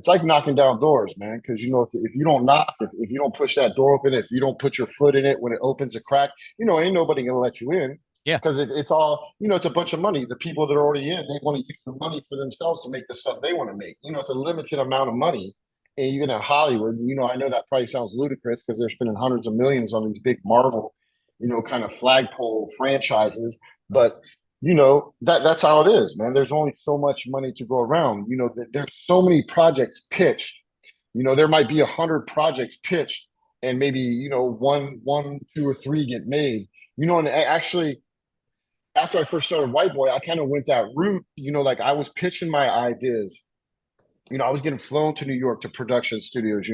like knocking down doors, man. Because if you don't knock, if you don't push that door open, if you don't put your foot in it when it opens a crack, ain't nobody gonna let you in. Yeah. because it's all, it's a bunch of money. The people that are already in, they want to use the money for themselves to make the stuff they want to make. It's a limited amount of money. And even in Hollywood, I know that probably sounds ludicrous because they're spending hundreds of millions on these big Marvel, kind of flagpole franchises. But that's how it is, man. There's only so much money to go around. There's so many projects pitched. There might be 100 projects pitched, and maybe one, two, or three get made. And actually, after I first started White Boy, I kind of went that route. Like I was pitching my ideas. I was getting flown to New York to production studios.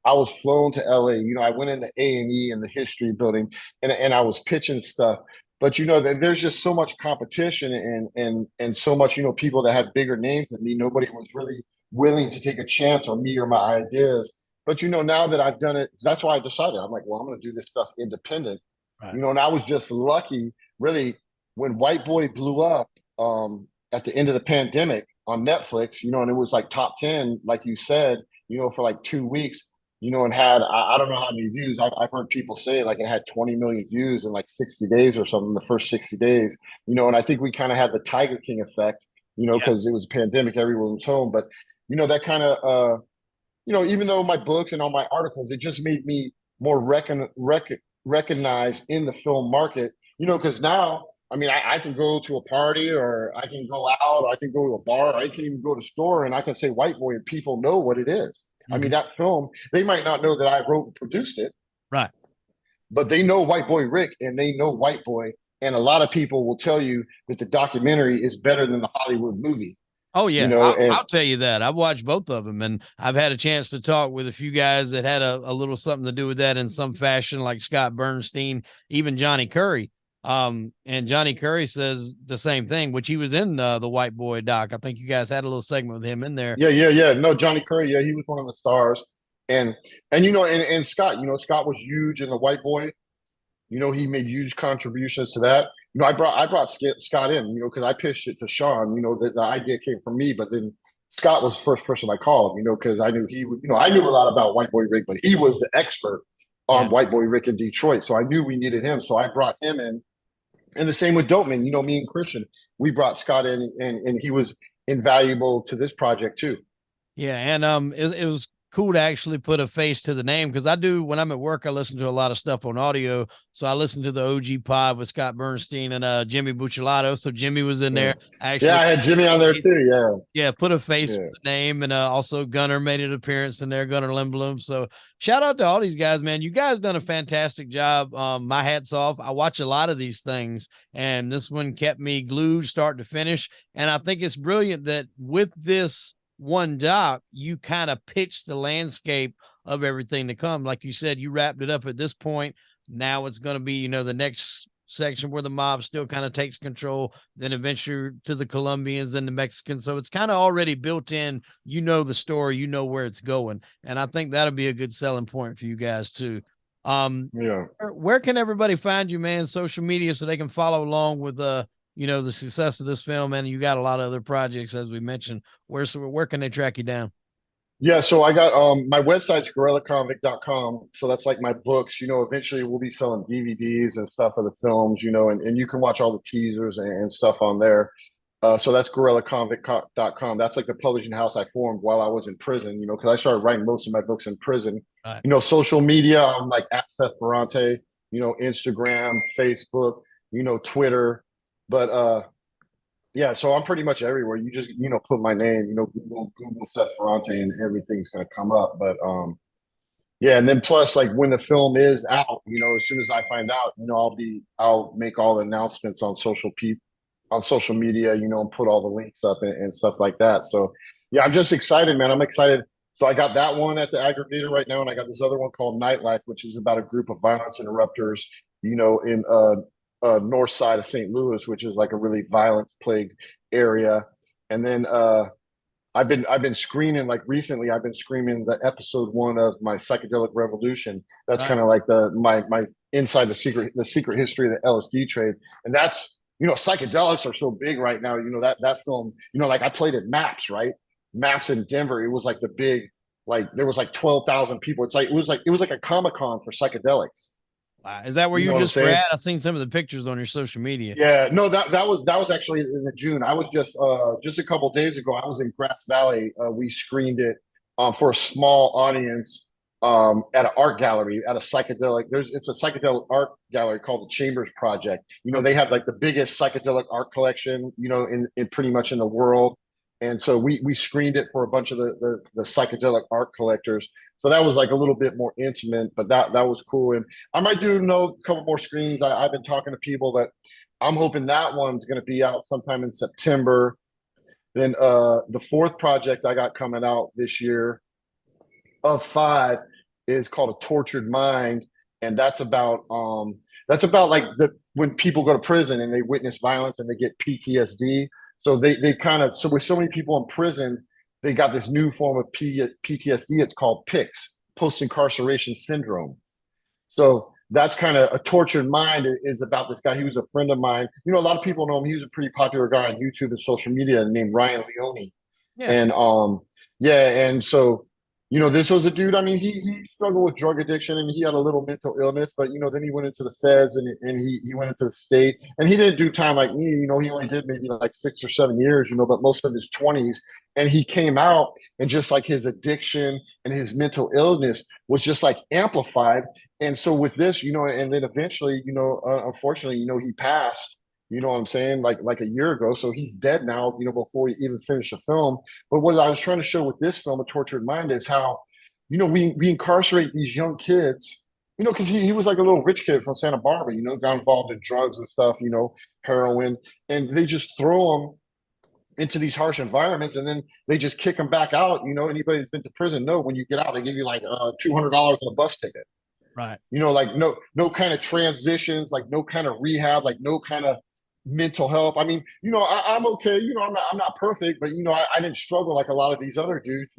I was flown to LA. I went in the A&E and the history building, and I was pitching stuff. But there's just so much competition and so much people that had bigger names than me. Nobody was really willing to take a chance on me or my ideas. But now that I've done it, that's why I decided I'm like, well, I'm going to do this stuff independent. Right. And I was just lucky, really, when White Boy blew up at the end of the pandemic on Netflix, and it was like top 10, like you said, for like 2 weeks, and had, I don't know how many views. I've heard people say like it had 20 million views in like 60 days or something, the first 60 days, and I think we kind of had the Tiger King effect, because it was a pandemic, everyone was home. But, that kind of, even though my books and all my articles, it just made me more recognized in the film market, because now, I mean, I can go to a party, or I can go out, or I can go to a bar, or I can even go to a store, and I can say White Boy and people know what it is. Mm-hmm. I mean, that film, they might not know that I wrote and produced it. Right. But they know White Boy Rick, and they know White Boy. And a lot of people will tell you that the documentary is better than the Hollywood movie. Oh yeah, I'll tell you that. I've watched both of them, and I've had a chance to talk with a few guys that had a little something to do with that in some fashion, like Scott Bernstein, even Johnny Curry. And Johnny Curry says the same thing, which he was in the White Boy doc. I think you guys had a little segment with him in there. Yeah. No, Johnny Curry, yeah, he was one of the stars. And Scott, Scott was huge in the White Boy. He made huge contributions to that. I brought Scott in, because I pitched it to Sean. The idea came from me, but then Scott was the first person I called, because I knew he would. I knew a lot about White Boy Rick, but he was the expert on White Boy Rick in Detroit, so I knew we needed him. So I brought him in, and the same with Dopeman. Me and Christian, we brought Scott in, and he was invaluable to this project too. Yeah, and it was cool to actually put a face to the name, because I do, when I'm at work, I listen to a lot of stuff on audio. So I listened to the OG pod with Scott Bernstein and Jimmy Bucciolato. So Jimmy was in there. Actually, I had Jimmy on there too. Yeah, put a face with the name, and also Gunnar made an appearance in there, Gunnar Lindblom. So shout out to all these guys, man. You guys done a fantastic job. My hat's off. I watch a lot of these things, and this one kept me glued start to finish. And I think it's brilliant that with this one doc, you kind of pitched the landscape of everything to come. Like you said, you wrapped it up at this point. Now it's going to be, the next section where the mob still kind of takes control, then eventually to the Colombians and the Mexicans. So it's kind of already built in, the story, where it's going. And I think that'll be a good selling point for you guys too. Where can everybody find you, man? Social media, so they can follow along with the success of this film, and you got a lot of other projects, as we mentioned. Where can they track you down? Yeah, so I got my website's guerrillaconvict.com. So that's like my books. Eventually we'll be selling DVDs and stuff of the films, and you can watch all the teasers and stuff on there. So that's guerrillaconvict.com. That's like the publishing house I formed while I was in prison, because I started writing most of my books in prison. Right. Social media, I'm like at Seth Ferranti, Instagram, Facebook, Twitter. But yeah, so I'm pretty much everywhere. You just put my name, Google Seth Ferranti, and everything's gonna come up. But yeah, and then plus, like, when the film is out, as soon as I find out, I'll make all the announcements on social media, and put all the links up and stuff like that. So yeah, I'm just excited, man. I'm excited. So I got that one at the aggregator right now, and I got this other one called Nightlife, which is about a group of violence interrupters, in north side of St. Louis, which is like a really violent plagued area. And then I've been screening, like, recently I've been screening the episode 1 of my Psychedelic Revolution. That's kind of like my inside the secret history of the LSD trade. And that's, psychedelics are so big right now, that film, like I played at MAPS, right? MAPS in Denver. It was like the big, like, there was like 12,000 people. It was like a Comic-Con for psychedelics. Wow. Is that where You you know what I'm just were saying? at? I've seen some of the pictures on your social media. Yeah, no, that was actually in the June. I was just a couple days ago. I was in Grass Valley. We screened it for a small audience at an art gallery at a psychedelic. It's a psychedelic art gallery called the Chambers Project. You know, they Okay. have like the biggest psychedelic art collection, you know, in pretty much in the world. And so we screened it for a bunch of the psychedelic art collectors. So that was like a little bit more intimate, but that was cool. And I might do a couple more screens. I've been talking to people that I'm hoping that one's going to be out sometime in September. Then the fourth project I got coming out this year of five is called A Tortured Mind, and that's about like the when people go to prison and they witness violence and they get PTSD. So they kind of so with so many people in prison, they got this new form of PTSD. It's called PICS, post incarceration syndrome. So that's kind of A Tortured Mind is about this guy. He was a friend of mine. You know, a lot of people know him. He was a pretty popular guy on YouTube and social media named Ryan Leone. Yeah. And yeah, and so this was a dude. I mean, he struggled with drug addiction and he had a little mental illness, but then he went into the feds and he went into the state and he didn't do time like me. He only did maybe like 6 or 7 years, but most of his 20s. And he came out and just like his addiction and his mental illness was just like amplified. And so with this, and then eventually, unfortunately, he passed. You know what I'm saying? Like a year ago. So he's dead now, before we even finished the film. But what I was trying to show with this film, A Tortured Mind, is how, we incarcerate these young kids, because he was like a little rich kid from Santa Barbara, got involved in drugs and stuff, heroin, and they just throw them into these harsh environments and then they just kick them back out. Anybody that's been to prison know when you get out, they give you like $200 on a bus ticket. Right. Like no kind of transitions, like no kind of rehab, like no kind of mental health. I mean, I'm okay. I'm not perfect, but I didn't struggle like a lot of these other dudes.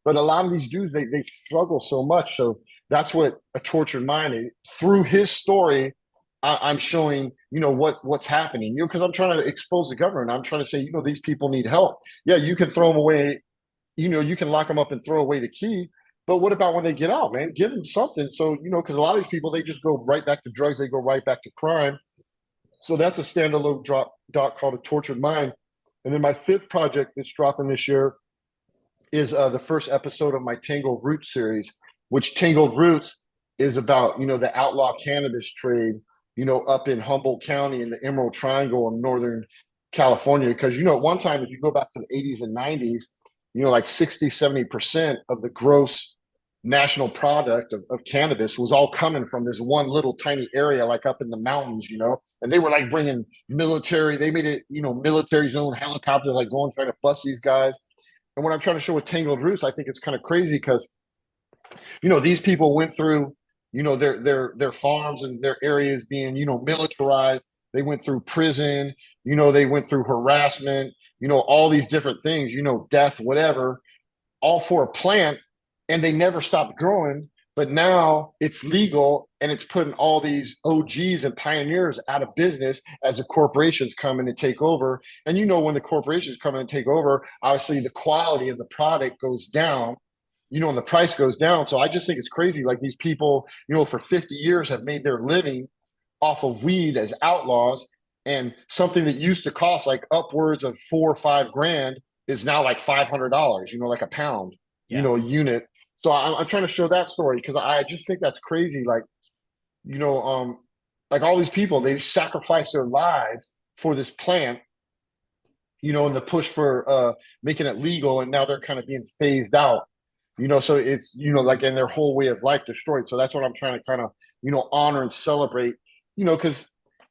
But a lot of these dudes they struggle so much. So that's what A Tortured Mind is. Through his story, I'm showing what's happening. Because I'm trying to expose the government. I'm trying to say these people need help. Yeah, you can throw them away. You can lock them up and throw away the key. But what about when they get out, man? Give them something. So, because a lot of these people, they just go right back to drugs. They go right back to crime. So that's a standalone doc called A Tortured Mind. And then my fifth project that's dropping this year is the first episode of my Tangled Roots series, which Tangled Roots is about, the outlaw cannabis trade, up in Humboldt County in the Emerald Triangle in Northern California. Because, at one time, if you go back to the 80s and 90s, like 60, 70% of the gross national product of cannabis was all coming from this one little tiny area, like up in the mountains, and they were like bringing military, they made it, military zone helicopters, like going trying to bust these guys. And what I'm trying to show with Tangled Roots, I think it's kind of crazy because, these people went through, their farms and their areas being, militarized. They went through prison, they went through harassment, all these different things, death, whatever, all for a plant, and they never stopped growing. But now it's legal and it's putting all these OGs and pioneers out of business as the corporations come in and take over. And when the corporations come in and take over, obviously the quality of the product goes down, and the price goes down. So I just think it's crazy. Like these people, for 50 years have made their living off of weed as outlaws, and something that used to cost like upwards of 4 or 5 grand is now like $500, like a pound, Yeah. a unit. So I'm trying to show that story because I just think that's crazy. You know, um, like all these people, they sacrifice their lives for this plant, in the push for making it legal, and now they're kind of being phased out. So it's like in their whole way of life destroyed. So that's what I'm trying to kind of honor and celebrate. Because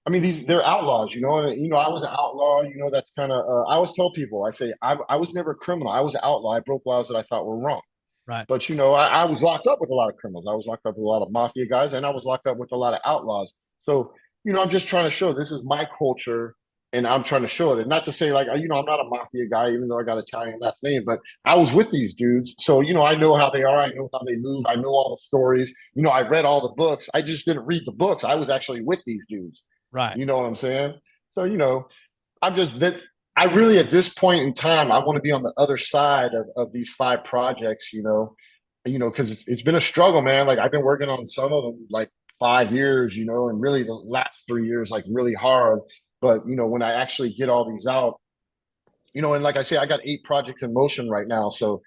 I mean they're outlaws. And I was an outlaw. That's kind of I always tell people, I say I was never a criminal. I was an outlaw. I broke laws that I thought were wrong. Right. But I was locked up with a lot of criminals. I was locked up with a lot of mafia guys, and I was locked up with a lot of outlaws. So I'm just trying to show this is my culture, and I'm trying to show it. And not to say like I'm not a mafia guy, even though I got Italian last name, but I was with these dudes, so I know how they are. I know how they move. I know all the stories. I read all the books. I just didn't read the books. I was actually with these dudes. Right. You know what I'm saying? So I'm just that I really, at this point in time, I want to be on the other side of these five projects, because it's been a struggle, man. Like I've been working on some of them like 5 years, and really the last 3 years, like really hard. But, when I actually get all these out, and like I say, I got 8 projects in motion right now. So,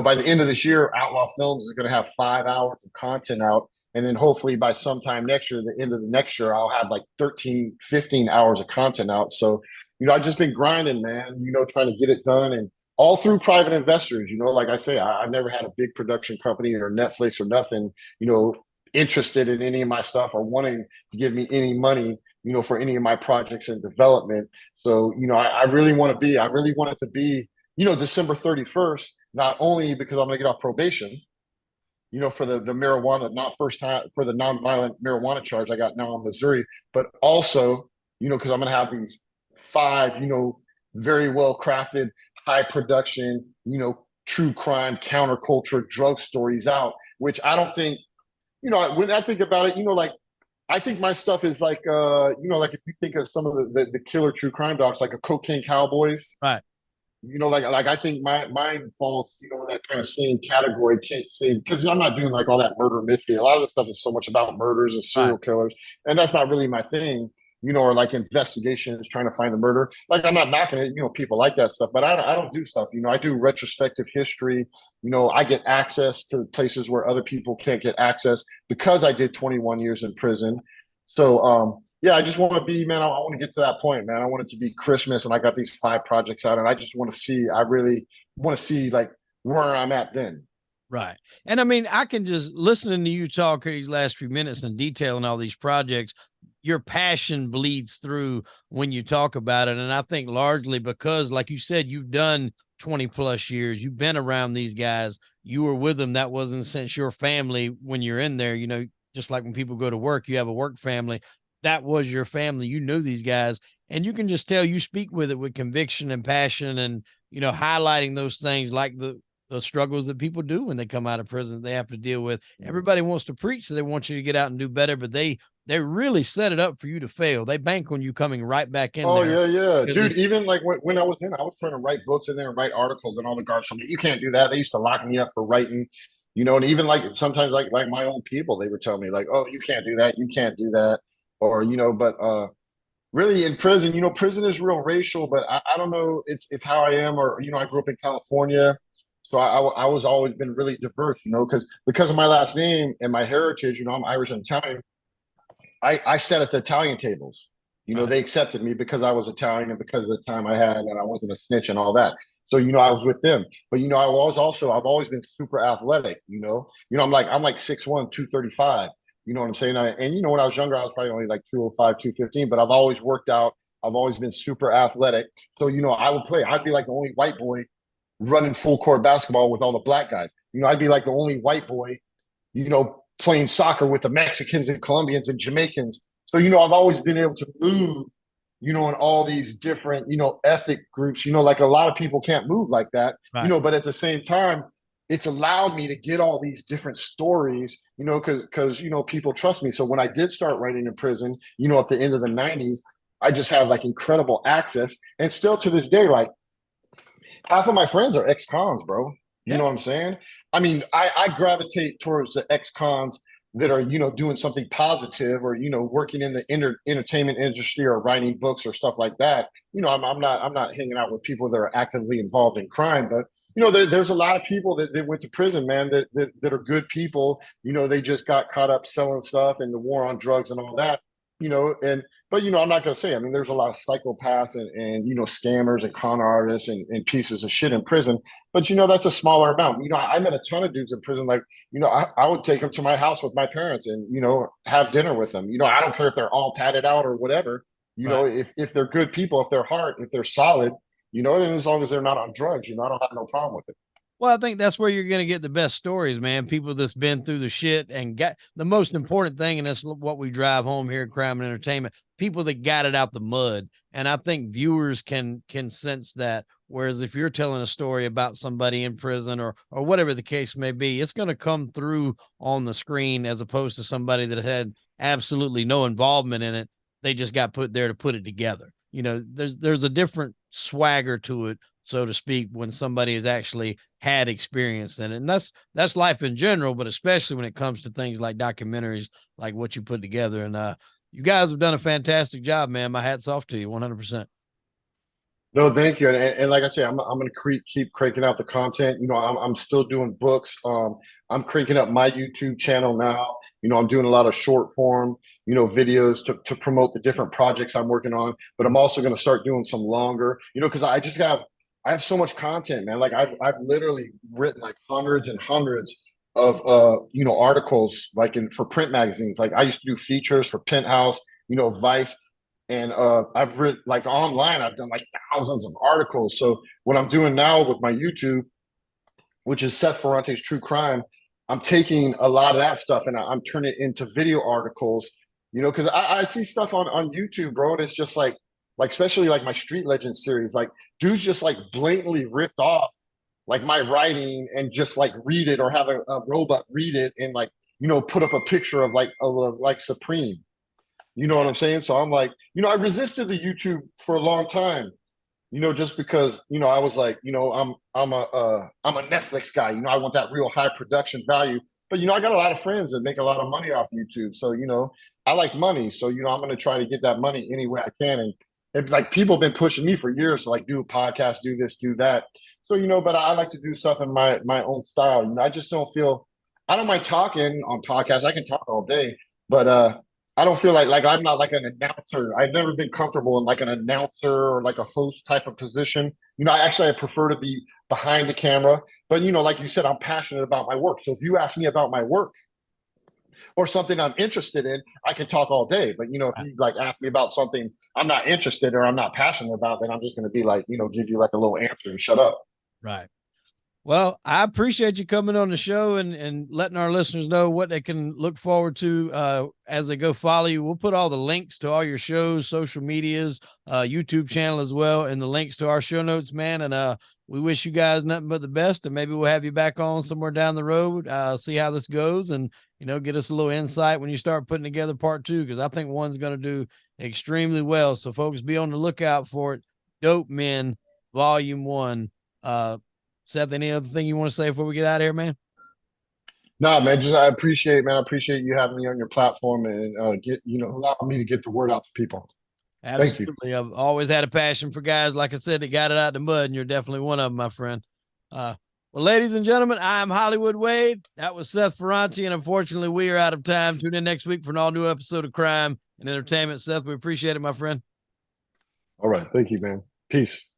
by the end of this year, Outlaw Films is going to have 5 hours of content out. And then hopefully by sometime next year, the end of the next year, I'll have like 13, 15 hours of content out. So, I've just been grinding, man, trying to get it done. And all through private investors, like I say, I've never had a big production company or Netflix or nothing, interested in any of my stuff or wanting to give me any money, for any of my projects in development. So, I really want it to be, December 31st, not only because I'm going to get off probation, for the marijuana, not first time for the nonviolent marijuana charge I got now in Missouri, but also, because I'm going to have these 5, very well crafted, high production, true crime, counterculture, drug stories out, which I don't think, when I think about it, like, I think my stuff is like, like if you think of some of the killer true crime docs, like a Cocaine Cowboys, Right. Like I think mine falls, in that kind of same category. Can't say because I'm not doing like all that murder mystery. A lot of the stuff is so much about murders and serial killers, and that's not really my thing. Or like investigations, trying to find the murder. Like I'm not knocking it. People like that stuff, but I don't do stuff. I do retrospective history. I get access to places where other people can't get access because I did 21 years in prison. So yeah, I just want to be, man, I want to get to that point, man. I want it to be Christmas and I got these 5 projects out and I just want to see, I really want to see like where I'm at then. Right. And I mean, I can just listening to you talk these last few minutes and detailing all these projects, your passion bleeds through when you talk about it. And I think largely because, like you said, you've done 20 plus years, you've been around these guys, you were with them. That wasn't since your family when you're in there, just like when people go to work, you have a work family. That was your family. You knew these guys and you can just tell you speak with it with conviction and passion and, highlighting those things like the struggles that people do when they come out of prison, they have to deal with. Everybody wants to preach. So they want you to get out and do better, but they really set it up for you to fail. They bank on you coming right back in there. Oh yeah. Dude, even like when I was trying to write books in there and write articles and all the guards told me, you can't do that. They used to lock me up for writing, and even like sometimes like my own people, they would tell me like, oh, you can't do that. You can't do that. Or, but really in prison, prison is real racial, but I don't know. It's how I am, or, I grew up in California. So I was always been really diverse, because of my last name and my heritage, I'm Irish and Italian. I sat at the Italian tables. They accepted me because I was Italian and because of the time I had and I wasn't a snitch and all that. So, I was with them. But, I've always been super athletic, I'm like 6'1", 235. You know what I'm saying? And when I was younger, I was probably only like 205, 215, but I've always worked out. I've always been super athletic. So, I would play. I'd be like the only white boy running full court basketball with all the black guys. I'd be like the only white boy, playing soccer with the Mexicans and Colombians and Jamaicans. So, I've always been able to move, in all these different, ethnic groups, like a lot of people can't move like that, right. But at the same time, it's allowed me to get all these different stories, because people trust me. So when I did start writing in prison, at the end of the 90s, I just have like incredible access. And still to this day, like half of my friends are ex-cons, bro. You know what I'm saying? I mean, I gravitate towards the ex-cons that are, doing something positive or, working in the entertainment industry or writing books or stuff like that. I'm not hanging out with people that are actively involved in crime, but there's a lot of people that went to prison, man, that are good people. They just got caught up selling stuff and the war on drugs and all that, but I'm not gonna say. I mean, there's a lot of psychopaths and scammers and con artists and pieces of shit in prison. But that's a smaller amount. I met a ton of dudes in prison. Like, I would take them to my house with my parents and have dinner with them. I don't care if they're all tatted out or whatever. If they're good people, if if they're solid, and as long as they're not on drugs, I don't have no problem with it. Well, I think that's where you're going to get the best stories, man. People that's been through the shit and got the most important thing. And that's what we drive home here in crime and entertainment, people that got it out the mud. And I think viewers can sense that. Whereas if you're telling a story about somebody in prison or whatever the case may be, it's going to come through on the screen as opposed to somebody that had absolutely no involvement in it. They just got put there to put it together. There's a different swagger to it so to speak, when somebody has actually had experience in it. And that's life in general, but especially when it comes to things like documentaries, like what you put together. And you guys have done a fantastic job, man. My hat's off to you 100%. No, thank you. And like I said, I'm going to keep cranking out the content. You know, I'm still doing books. I'm cranking up my YouTube channel now. You know, I'm doing a lot of short form, you know, videos to promote the different projects I'm working on. But I'm also going to start doing some longer, you know, because I have so much content, man. Like I've literally written like hundreds and hundreds of you know, articles like for print magazines. Like I used to do features for Penthouse, you know, Vice. And I've written like online, I've done like thousands of articles. So what I'm doing now with my YouTube, which is Seth Ferranti's True Crime, I'm taking a lot of that stuff and I'm turning it into video articles, you know, because I see stuff on YouTube, bro, and it's just like especially like my Street Legends series, like dudes just like blatantly ripped off like my writing and just like read it or have a robot read it and like, you know, put up a picture of like Supreme. You know what I'm saying? So I'm like, you know, I resisted the YouTube for a long time, you know, just because, you know, I was like, you know, I'm a Netflix guy. You know, I want that real high production value. But you know, I got a lot of friends that make a lot of money off YouTube. So, you know, I like money. So, you know, I'm gonna try to get that money any way I can. And like people have been pushing me for years to like do a podcast, do this, do that. So, you know, but I like to do stuff in my own style. You know, I just don't feel I don't mind talking on podcasts. I can talk all day, but I don't feel like I'm not like an announcer. I've never been comfortable in like an announcer or like a host type of position. You know, I prefer to be behind the camera. But you know, like you said, I'm passionate about my work. So if you ask me about my work or something I'm interested in, I can talk all day. But you know, if you like ask me about something I'm not interested or I'm not passionate about, then I'm just going to be like, you know, give you like a little answer and shut up. Right. Well, I appreciate you coming on the show and letting our listeners know what they can look forward to as they go follow you. We'll put all the links to all your shows, social medias, YouTube channel as well, and the links to our show notes, man. And we wish you guys nothing but the best. And maybe we'll have you back on somewhere down the road, see how this goes, and you know, get us a little insight when you start putting together part 2, because I think one's going to do extremely well. So, folks, be on the lookout for it. Dope Men, Volume 1. Seth, any other thing you want to say before we get out of here, man? No, man, just I appreciate, man. I appreciate you having me on your platform and get, you know, allowing me to get the word out to people. Thank you. Absolutely. I've always had a passion for guys, like I said, that got it out the mud, and you're definitely one of them, my friend. Well, ladies and gentlemen, I am Hollywood Wade. That was Seth Ferranti, and unfortunately, we are out of time. Tune in next week for an all-new episode of Crime and Entertainment. Seth, we appreciate it, my friend. All right. Thank you, man. Peace.